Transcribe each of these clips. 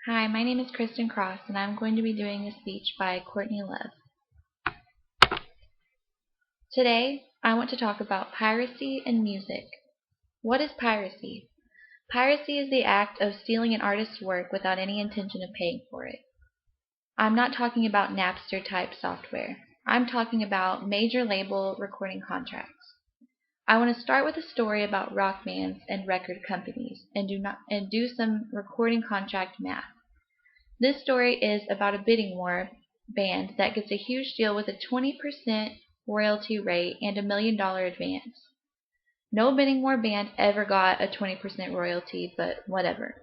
Hi, my name is Kristen Cross, and I'm going to be doing a speech by Courtney Love. Today, I want to talk about piracy and music. What is piracy? Piracy is the act of stealing an artist's work without any intention of paying for it. I'm not talking about Napster-type software. I'm talking about major label recording contracts. I want to start with a story about rock bands and record companies, and do some recording contract math. This story is about a bidding war band that gets a huge deal with a 20% royalty rate and $1 million advance. No bidding war band ever got a 20% royalty, but whatever.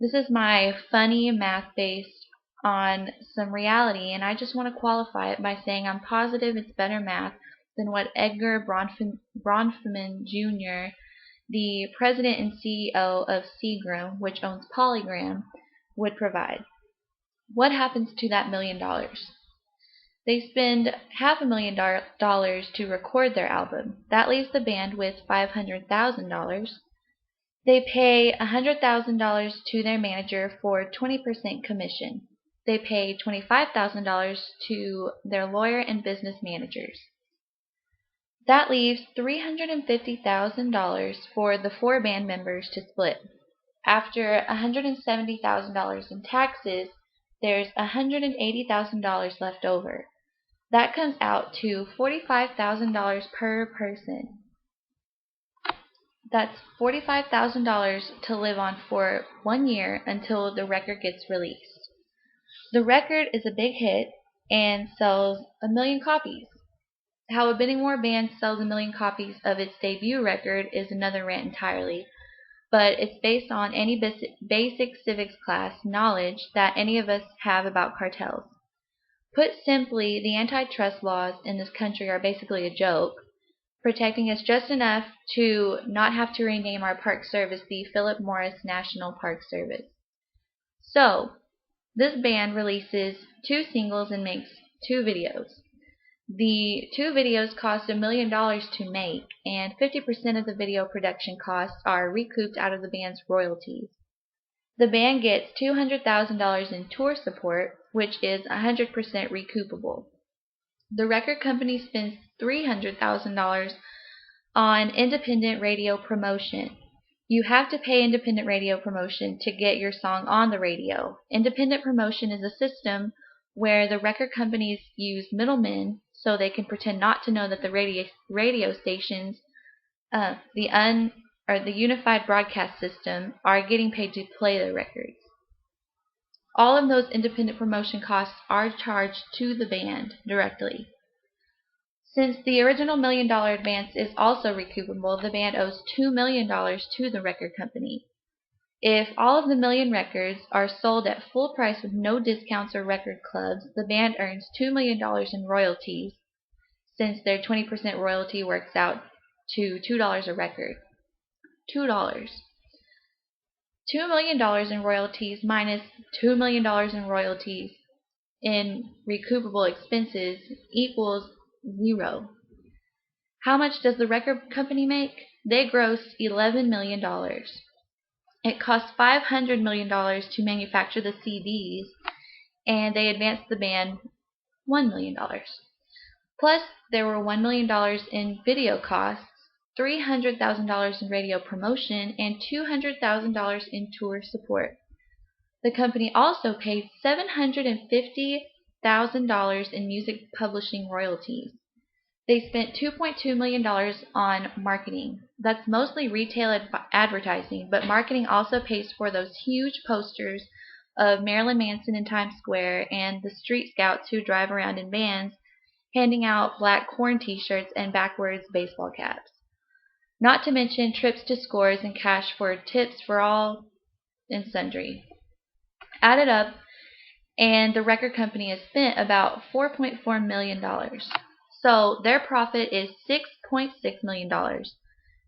This is my funny math based on some reality, and I just want to qualify it by saying I'm positive it's better math than what Edgar Bronfman Jr., the president and CEO of Seagram, which owns Polygram, would provide. What happens to that $1 million? They spend $500,000 to record their album. That leaves the band with $500,000. They pay $100,000 to their manager for 20% commission. They pay $25,000 to their lawyer and business managers. That leaves $350,000 for the 4 band members to split. After $170,000 in taxes, there's $180,000 left over. That comes out to $45,000 per person. That's $45,000 to live on for 1 year until the record gets released. The record is a big hit and sells 1 million copies. How a bidding war band sells 1 million copies of its debut record is another rant entirely, but it's based on any basic civics class knowledge that any of us have about cartels. Put simply, the antitrust laws in this country are basically a joke, protecting us just enough to not have to rename our park service the Philip Morris National Park Service. So, this band releases 2 singles and makes 2 videos. The 2 videos cost $1 million to make, and 50% of the video production costs are recouped out of the band's royalties. The band gets $200,000 in tour support, which is 100% recoupable. The record company spends $300,000 on independent radio promotion. You have to pay independent radio promotion to get your song on the radio. Independent promotion is a system where the record companies use middlemen so they can pretend not to know that the radio stations, the unified broadcast system, are getting paid to play the records. All of those independent promotion costs are charged to the band directly. Since the original $1 million advance is also recoupable, the band owes $2 million to the record company. If all of the million records are sold at full price with no discounts or record clubs, the band earns $2 million in royalties, since their 20% royalty works out to $2 a record. $2. $2 million in royalties minus $2 million in royalties in recoupable expenses equals 0. How much does the record company make? They gross $11 million. It costs $500 million to manufacture the CDs, and they advanced the band $1 million. Plus, there were $1 million in video costs, $300,000 in radio promotion, and $200,000 in tour support. The company also paid $750,000 in music publishing royalties. They spent $2.2 million on marketing. That's mostly retail advertising, but marketing also pays for those huge posters of Marilyn Manson in Times Square and the street scouts who drive around in vans handing out black corn t-shirts and backwards baseball caps. Not to mention trips to Scores and cash for tips for all and sundry. Add it up, and the record company has spent about $4.4 million. So their profit is $6.6 million.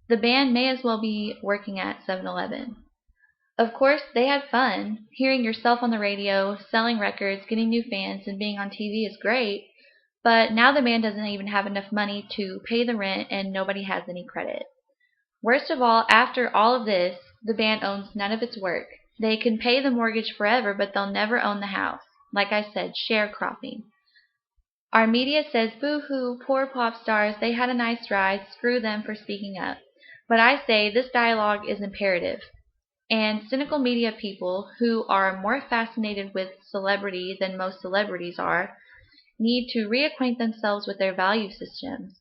The band may as well be working at 7-Eleven. Of course, they had fun. Hearing yourself on the radio, selling records, getting new fans, and being on TV is great, but now the band doesn't even have enough money to pay the rent and nobody has any credit. Worst of all, after all of this, the band owns none of its work. They can pay the mortgage forever, but they'll never own the house. Like I said, sharecropping. Our media says, boo-hoo, poor pop stars, they had a nice ride, screw them for speaking up. But I say this dialogue is imperative. And cynical media people, who are more fascinated with celebrity than most celebrities are, need to reacquaint themselves with their value systems.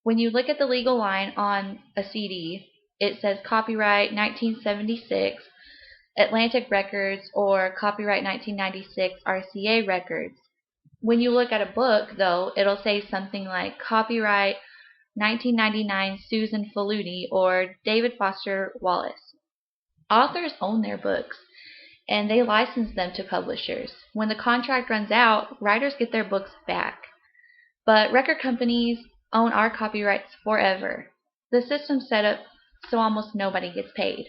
When you look at the legal line on a CD, it says copyright 1976, Atlantic Records, or copyright 1996, RCA Records. When you look at a book, though, it'll say something like copyright 1999 Susan Faludi or David Foster Wallace. Authors own their books, and they license them to publishers. When the contract runs out, writers get their books back. But record companies own our copyrights forever. The system's set up so almost nobody gets paid.